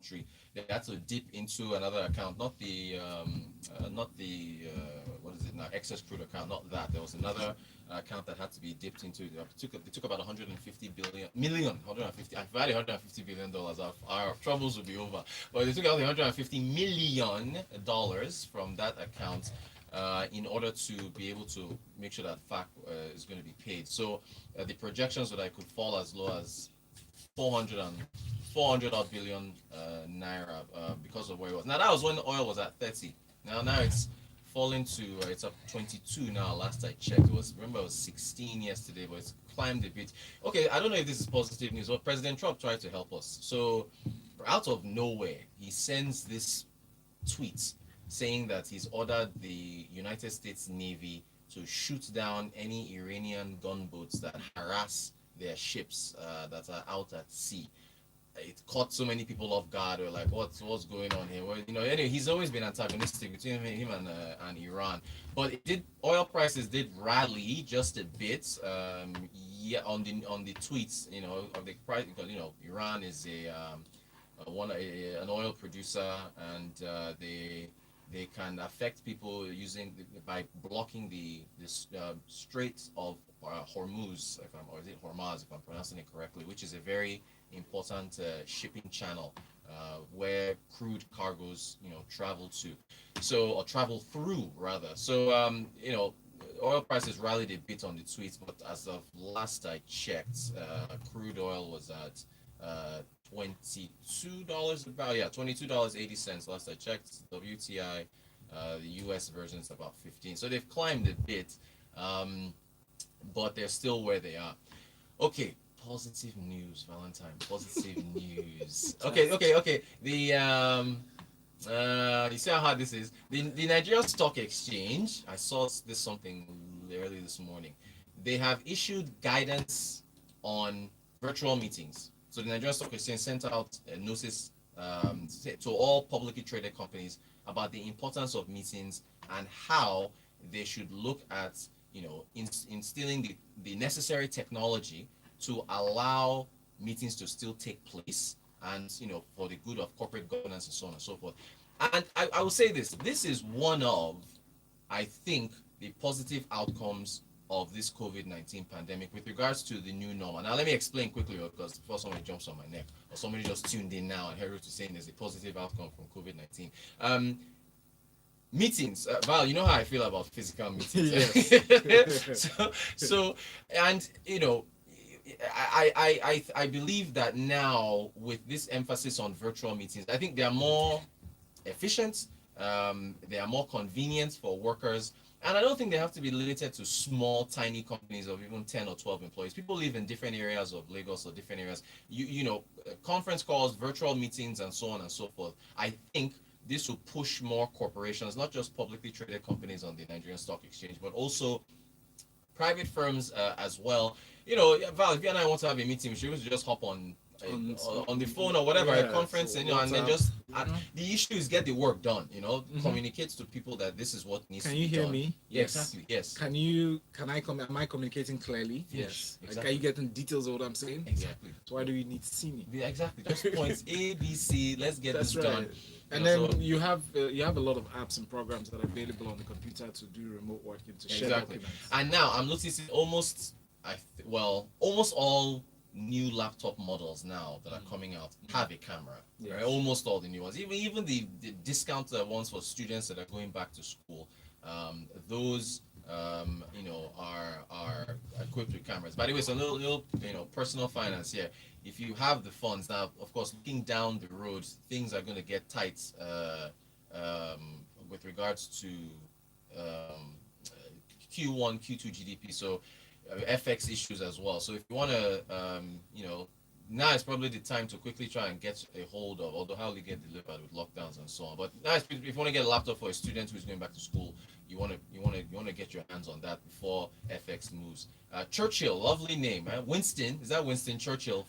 country, they had to dip into another account, not the what is it now, excess crude account, not that. There was another account that had to be dipped into. They took about 150 billion million 150. If I had 150 billion dollars, our troubles would be over. But they took out the 150 million dollars from that account in order to be able to make sure that FAC is going to be paid. So the projections that I could fall as low as 400 and 400 odd billion naira because of where it was. Now that was when oil was at 30. Now it's fallen to it's up 22 now. Last I checked, it was 16 yesterday, but it's climbed a bit. Okay, I don't know if this is positive news, but President Trump tried to help us. So out of nowhere, he sends this tweet saying that he's ordered the United States Navy to shoot down any Iranian gunboats that harass their ships that are out at sea. It caught so many people off guard. Or like, what's going on here? Well, anyway, he's always been antagonistic between him and Iran. But oil prices did rally just a bit. Yeah, on the tweets, of the price, because Iran is an oil producer, and they can affect people by blocking the Strait of Hormuz, or is it Hormuz, if I'm pronouncing it correctly, which is a very important shipping channel where crude cargoes travel to, or travel through rather. So oil prices rallied a bit on the tweets, but as of last I checked, crude oil was at $22 about, yeah, $22.80 last I checked. WTI, the US version is about 15. So they've climbed a bit, but they're still where they are. Okay, positive news, Valentine. Positive news. Okay. You see how hard this is. The Nigerian Stock Exchange. I saw something early this morning. They have issued guidance on virtual meetings. So the Nigerian Stock Exchange sent out a notice to all publicly traded companies about the importance of meetings and how they should look at instilling the necessary technology to allow meetings to still take place, and for the good of corporate governance and so on and so forth. And I will say this is one of, I think, the positive outcomes of this COVID-19 pandemic with regards to the new normal. Now let me explain quickly, because before somebody jumps on my neck or somebody just tuned in now and heard to saying there's a positive outcome from COVID-19. Meetings, Val, you know how I feel about physical meetings. Yes. so and I believe that now, with this emphasis on virtual meetings, I think they are more efficient, they are more convenient for workers, and I don't think they have to be limited to small, tiny companies of even 10 or 12 employees. People live in different areas of Lagos or different areas. Conference calls, virtual meetings, and so on and so forth. I think this will push more corporations, not just publicly traded companies on the Nigerian Stock Exchange, but also private firms as well. Val, if you and I want to have a meeting, we should just hop on the phone or whatever, a conference, so and then just the issue is get the work done. Communicate to people that this is what needs to be done. Can you hear me? Yeah, yes. Exactly. Yes. Am I communicating clearly? Yes. Exactly. Like, are you getting details of what I'm saying? Exactly. So why do you need to see me? Yeah, exactly. Just points A, B, C. Let's get this done. And then you have a lot of apps and programs that are available on the computer to do remote working, to share documents. And now I'm noticing almost all new laptop models now that are coming out have a camera. Yes. Right? Almost all the new ones, even the discount ones for students that are going back to school, those are equipped with cameras. By the way, so little personal finance here. If you have the funds now, of course, looking down the road, things are going to get tight with regards to Q1, Q2 GDP. So FX issues as well. So if you want to, now is probably the time to quickly try and get a hold of, although how they get delivered with lockdowns and so on. But now, if you want to get a laptop for a student who's going back to school, you want to get your hands on that before FX moves. Churchill, lovely name. Winston, is that Winston Churchill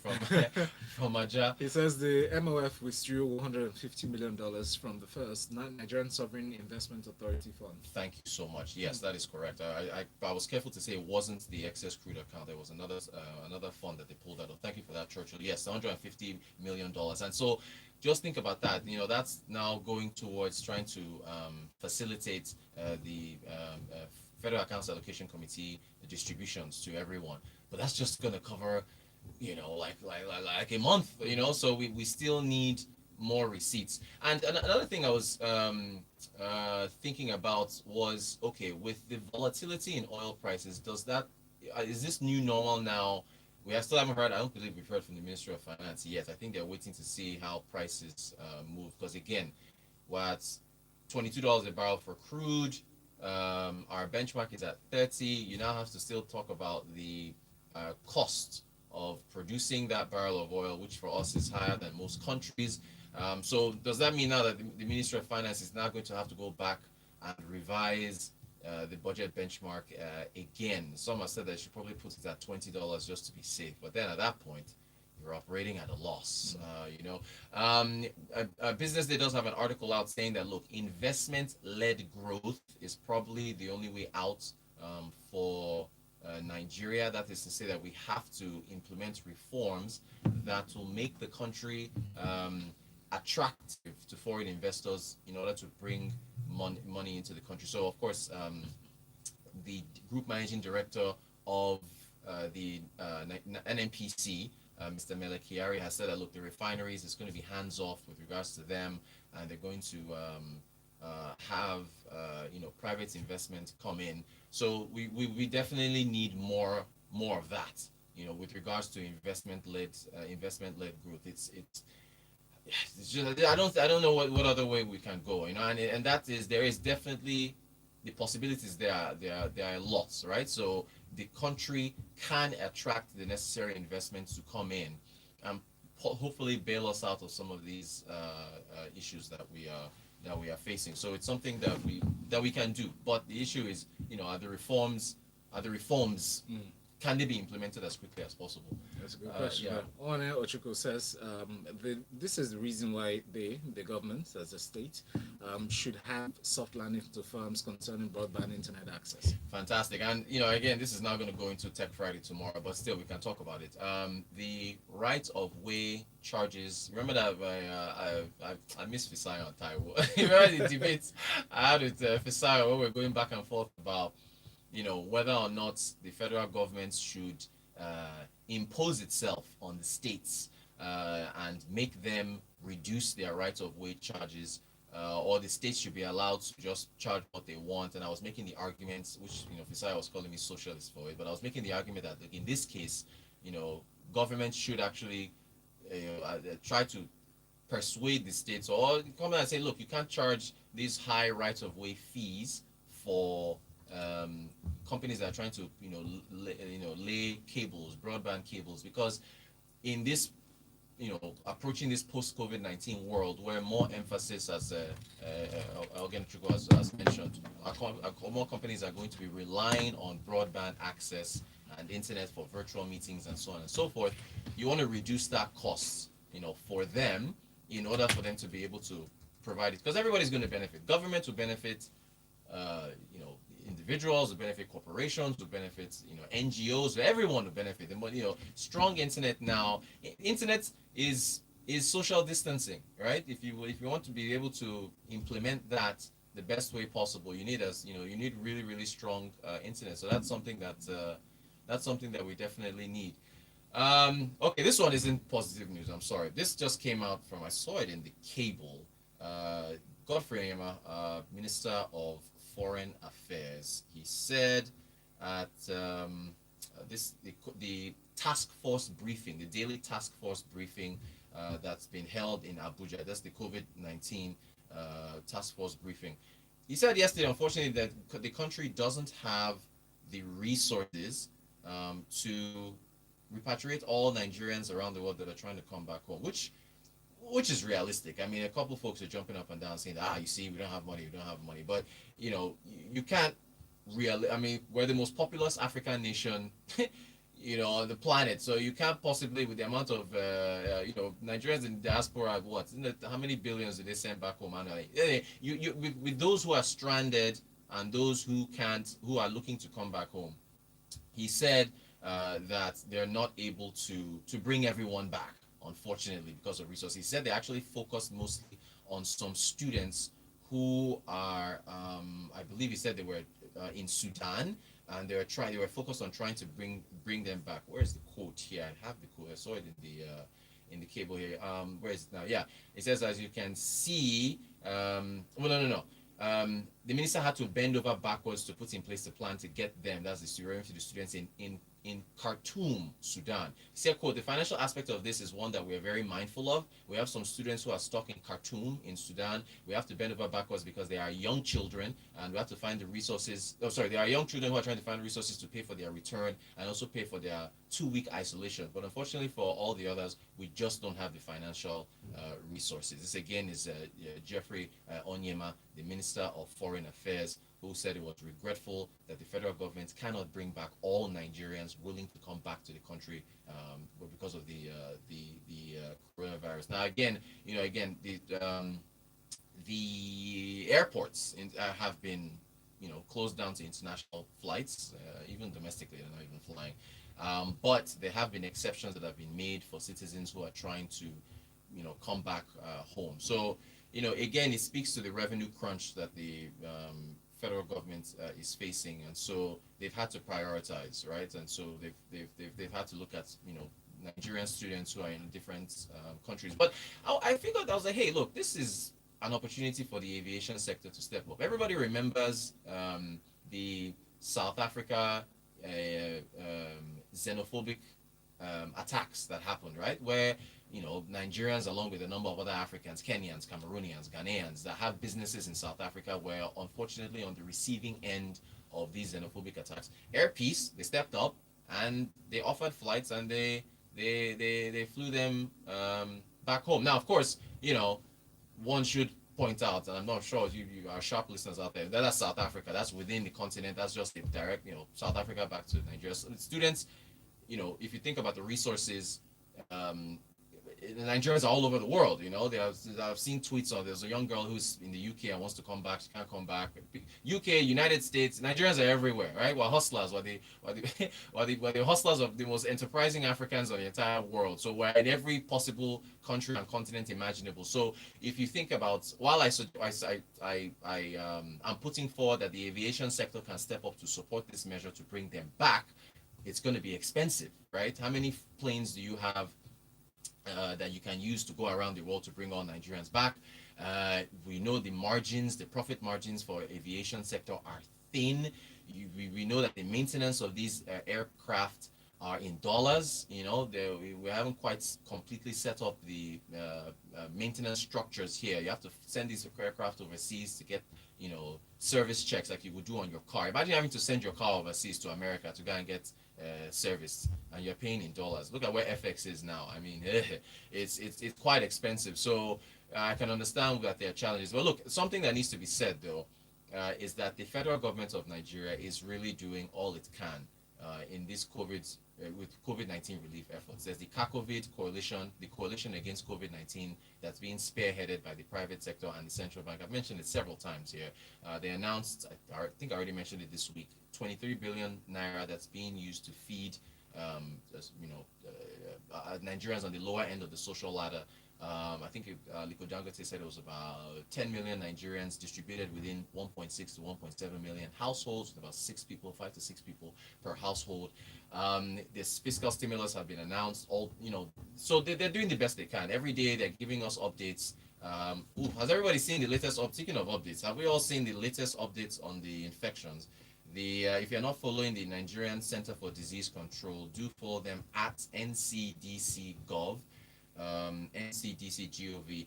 from Aja? It says the MOF withdrew $150 million from the first Nigerian Sovereign Investment Authority fund. Thank you so much. Yes, that is correct. I was careful to say it wasn't the excess crude account. There was another fund that they pulled out of. Thank you for that, Churchill. Yes, $150 million. And so just think about that. That's now going towards trying to facilitate the Federal Accounts Allocation Committee distributions to everyone. But that's just going to cover, like a month. So we still need more receipts. And another thing I was thinking about was, okay, with the volatility in oil prices, is this new normal now? Still haven't heard. I don't believe we've heard from the Ministry of Finance yet. I think they're waiting to see how prices move. Because again, we're at $22 a barrel for crude. Our benchmark is at 30. You now have to still talk about the cost of producing that barrel of oil, which for us is higher than most countries. So does that mean now that the Ministry of Finance is now going to have to go back and revise the budget benchmark again? Some have said they should probably put it at $20 just to be safe. But then at that point, you're operating at a loss. Business Day does have an article out saying that, look, investment-led growth is probably the only way out for Nigeria. That is to say that we have to implement reforms that will make the country attractive to foreign investors in order to bring money into the country. So, of course, the group managing director of the NNPC, Mr. Melekiari, has said that, look, the refineries is going to be hands-off with regards to them, and they're going to have private investment come in. So we definitely need more of that. With regards to investment-led growth. It's just, I don't know what other way we can go. And that is, there is definitely the possibilities. There are lots, right? So the country can attract the necessary investments to come in and hopefully bail us out of some of these issues that we are facing. So it's something that we can do. But the issue is, are the reforms can they be implemented as quickly as possible? That's a good question. One Ochuko says this is the reason why the government, as a state, should have soft landing to firms concerning broadband internet access. Fantastic. And again, this is not going to go into Tech Friday tomorrow, but still we can talk about it. The right of way charges. Remember that I miss Fisayo on Taiwo. Remember the debates I had with Fisayo where we're going back and forth about whether or not the federal government should impose itself on the states and make them reduce their right of way charges, or the states should be allowed to just charge what they want. And I was making the arguments, which Fisai was calling me socialist for it, but I was making the argument that, like, in this case, government should actually try to persuade the states or come and say, look, you can't charge these high right of way fees for companies that are trying to lay cables, broadband cables, because in this approaching this post COVID-19 world where more emphasis, as has mentioned, more companies are going to be relying on broadband access and internet for virtual meetings and so on and so forth. You want to reduce that cost for them in order for them to be able to provide it, because everybody's going to benefit. Government will benefit, individuals will benefit, corporations will benefit, NGOs, everyone will benefit. Strong internet now. Internet is social distancing, right? If you want to be able to implement that the best way possible, you need really, really strong internet. So that's something that we definitely need. Okay, this one isn't positive news. I'm sorry. This just came out from, I saw it in the cable. Godfrey Enyema, Minister of Foreign Affairs, he said at the task force briefing, the daily task force briefing that's been held in Abuja. That's the COVID-19 task force briefing. He said yesterday, unfortunately, that the country doesn't have the resources to repatriate all Nigerians around the world that are trying to come back home, which is realistic. I mean, a couple folks are jumping up and down saying, you see, we don't have money. But, you can't really, I mean, we're the most populous African nation, on the planet. So you can't possibly, with the amount of, Nigerians in diaspora, how many billions do they send back home annually? With those who are stranded and those who are looking to come back home, he said that they're not able to bring everyone back, unfortunately, because of resources. He said they actually focused mostly on some students who are, I believe he said they were in Sudan, and they were focused on trying to bring them back. Where's the quote here? I have the quote. I saw it in the cable here. Where is it now? Yeah, it says, as you can see, well, no. The minister had to bend over backwards to put in place a plan to get them, that's the to the students in Khartoum, Sudan. He said, quote, the financial aspect of this is one that we're very mindful of. We have some students who are stuck in Khartoum in Sudan. We have to bend over backwards because they are young children, and we have to find the resources. Oh, sorry, they are young children who are trying to find resources to pay for their return and also pay for their 2-week isolation. But unfortunately for all the others, we just don't have the financial resources. This again is Jeffrey Onyema, the Minister of Foreign Affairs, who said it was regretful that the federal government cannot bring back all Nigerians willing to come back to the country because of the coronavirus. Now, again, the airports have been, closed down to international flights, even domestically, they're not even flying. But there have been exceptions that have been made for citizens who are trying to, come back home. So, again, it speaks to the revenue crunch that the federal government is facing, and so they've had to prioritize, right? And so they've had to look at, Nigerian students who are in different countries. But I figured, I was like, hey, look, this is an opportunity for the aviation sector to step up. Everybody remembers the South Africa xenophobic attacks that happened, right? Where Nigerians, along with a number of other Africans, Kenyans, Cameroonians, Ghanaians, that have businesses in South Africa, were unfortunately on the receiving end of these xenophobic attacks. Air Peace, they stepped up and they offered flights, and they flew them back home. Now, of course, one should point out, and I'm not sure you are sharp listeners out there, that's South Africa. That's within the continent. That's just a direct, South Africa back to Nigeria. So students, if you think about the resources, the Nigerians are all over the world. I've seen tweets on, there's a young girl who's in the UK and wants to come back. She can't come back. UK, United States, Nigerians are everywhere, right? We're hustlers. We're the hustlers of the most enterprising Africans of the entire world. So we're in every possible country and continent imaginable. So if you think about, while I'm putting forward that the aviation sector can step up to support this measure to bring them back, it's going to be expensive, right? How many planes do you have that you can use to go around the world to bring all Nigerians back? We know the margins, the profit margins for aviation sector are thin. We know that the maintenance of these aircraft are in dollars. We haven't quite completely set up the maintenance structures here. You have to send these aircraft overseas to get, service checks like you would do on your car. Imagine having to send your car overseas to America to go and get service, and you're paying in dollars. Look at where FX is now. I mean, it's quite expensive. So I can understand that there are challenges. But look, something that needs to be said though is that the federal government of Nigeria is really doing all it can in this with COVID-19 relief efforts. There's the CACOVID coalition, the coalition against COVID-19, that's being spearheaded by the private sector and the central bank. I've mentioned it several times here. They announced, I think I already mentioned it this week, 23 billion naira that's being used to feed Nigerians on the lower end of the social ladder. I think Liko Dangote said it was about 10 million Nigerians distributed within 1.6 to 1.7 million households, about 5 to 6 people per household. This fiscal stimulus have been announced. So they're doing the best they can. Every day they're giving us updates. Has everybody seen the latest Speaking of updates, have we all seen the latest updates on the infections? If you're not following the Nigerian Center for Disease Control, do follow them at ncdc.gov. ncdc.gov.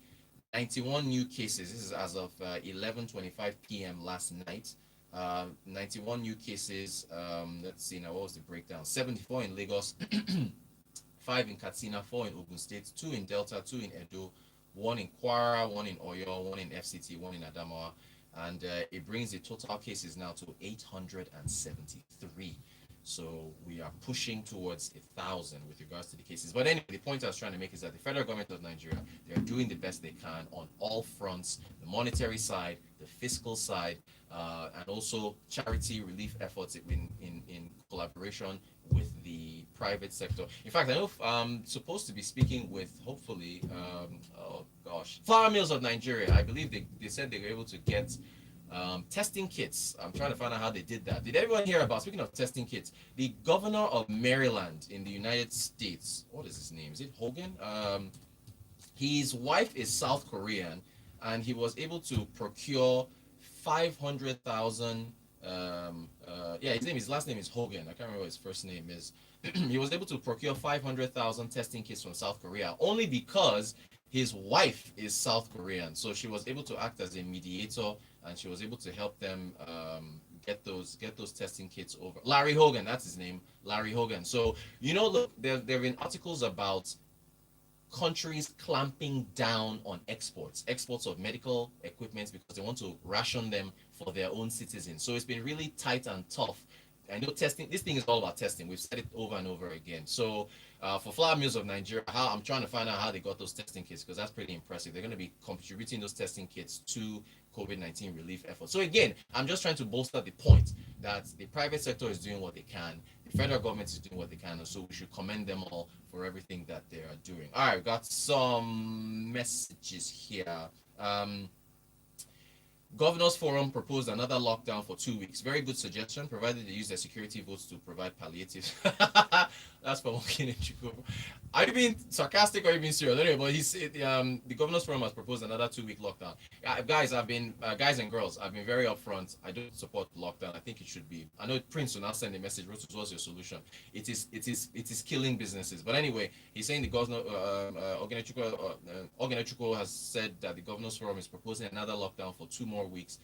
91 new cases. This is as of 11:25 p.m. last night. 91 new cases. Let's see now. What was the breakdown? 74 in Lagos, 5 in Katsina, 4 in Ogun State, 2 in Delta, 2 in Edo, 1 in Kwara, 1 in Oyo, 1 in FCT, 1 in Adamawa, and it brings the total cases now to 873. So we are pushing towards 1,000 with regards to the cases. But anyway, the point I was trying to make is that the federal government of Nigeria, they are doing the best they can on all fronts: the monetary side, the fiscal side, and also charity relief efforts in collaboration with the private sector. In fact, I know I'm supposed to be speaking with, hopefully, oh gosh, Flour Mills of Nigeria. I believe they said they were able to get testing kits. I'm trying to find out how they did that. Did everyone hear about, speaking of testing kits, the governor of Maryland in the United States, what is his name? Is it Hogan? His wife is South Korean, and he was able to procure 500,000. Yeah, his last name is Hogan. I can't remember what his first name is. He was able to procure 500,000 testing kits from South Korea only because his wife is South Korean. So she was able to act as a mediator, and she was able to help them get those testing kits over. Larry Hogan, that's his name, Larry Hogan. So look, there have been articles about countries clamping down on exports of medical equipment because they want to ration them for their own citizens. So it's been really tight and tough. I know testing, this thing is all about testing. We've said it over and over again. So for Flour Mills of Nigeria, I'm trying to find out how they got those testing kits, because that's pretty impressive. They're going to be contributing those testing kits to COVID-19 relief efforts. So again, I'm just trying to bolster the point that the private sector is doing what they can. The federal government is doing what they can. And so we should commend them all for everything that they are doing. All right, we've got some messages here. Governors Forum proposed another lockdown for 2 weeks. Very good suggestion, provided they use their security votes to provide palliatives. That's for walking in Chico. Are you being sarcastic or are you being serious? Anyway, but he said the Governors Forum has proposed another 2-week lockdown. Guys, guys and girls, I've been very upfront. I don't support lockdown. I think it should be. I know Prince will now send a message. What was your solution? It is killing businesses. But anyway, he's saying the Governor Ogenechukwu has said that the Governors Forum is proposing another lockdown for 2 more weeks,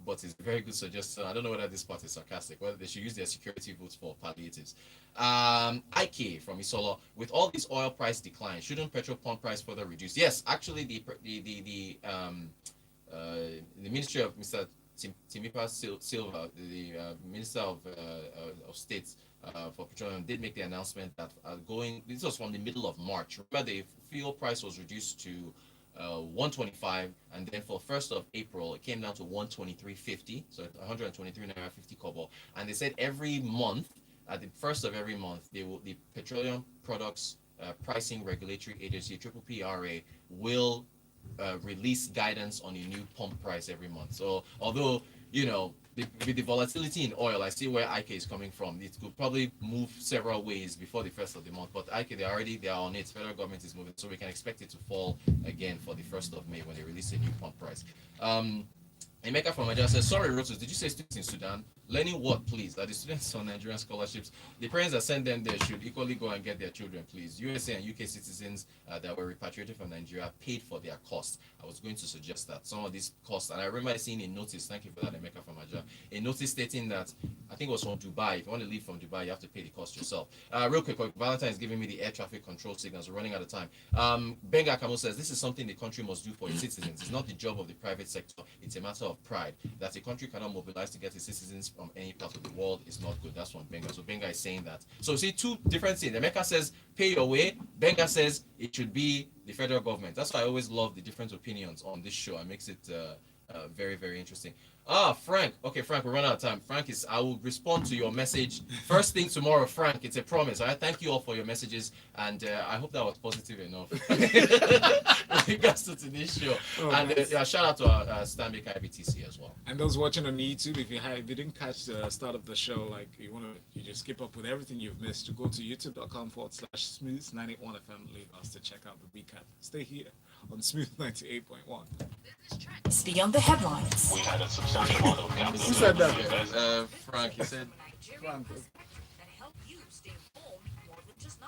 but it's a very good suggestion. I don't know whether this part is sarcastic, whether they should use their security votes for palliatives. Ike from Isolo, with all these oil price declines, shouldn't petrol pump price further reduce? Yes, actually, the Ministry of Mr. Timipa Silva, the Minister of State for Petroleum, did make the announcement that this was from the middle of March. Remember, the fuel price was reduced to 125, and then for 1st of April it came down to 123.50, so 123 naira 50 kobo. And they said every month, at the 1st of every month, the Petroleum Products Pricing Regulatory Agency, PPPRA, will release guidance on a new pump price every month. So although with the volatility in oil, I see where IK is coming from. It could probably move several ways before the 1st of the month, but IK, they are on it. Federal government is moving, so we can expect it to fall again for the 1st of May when they release a new pump price. Emeka from Nigeria says, sorry, Rotus, did you say students in Sudan? Learning what, please? Are the students on Nigerian scholarships? The parents that send them there should equally go and get their children, please. USA and UK citizens that were repatriated from Nigeria paid for their costs. I was going to suggest that some of these costs, and I remember seeing a notice, thank you for that, Emeka from Nigeria, a notice stating that, I think it was from Dubai, if you want to leave from Dubai, you have to pay the cost yourself. Real quick, Valentine is giving me the air traffic control signals. We're running out of time. Benga Kamo says, this is something the country must do for its citizens. It's not the job of the private sector. It's a matter of pride. That a country cannot mobilize to get its citizens from any part of the world is not good. That's from Benga. So Benga is saying that. So see, 2 different things. Emeka says, pay your way. Benga says it should be the federal government. That's why I always love the different opinions on this show. It makes it very, very interesting. Frank. Okay, Frank, we're running out of time. Frank I will respond to your message first thing tomorrow, Frank. It's a promise. All right. Thank you all for your messages, and I hope that was positive enough with regards to today's show. Shout out to our Stanbic IBTC as well. And those watching on YouTube, if you didn't catch the start of the show, like you just keep up with everything you've missed, to go to youtube.com/smooth91FM. Leave us to check out the recap. Stay here on Smooth 98.1. Beyond the headlines. We had a substantial amount of capital. Who said that? Frank, he said. Frank. That help you stay informed more than just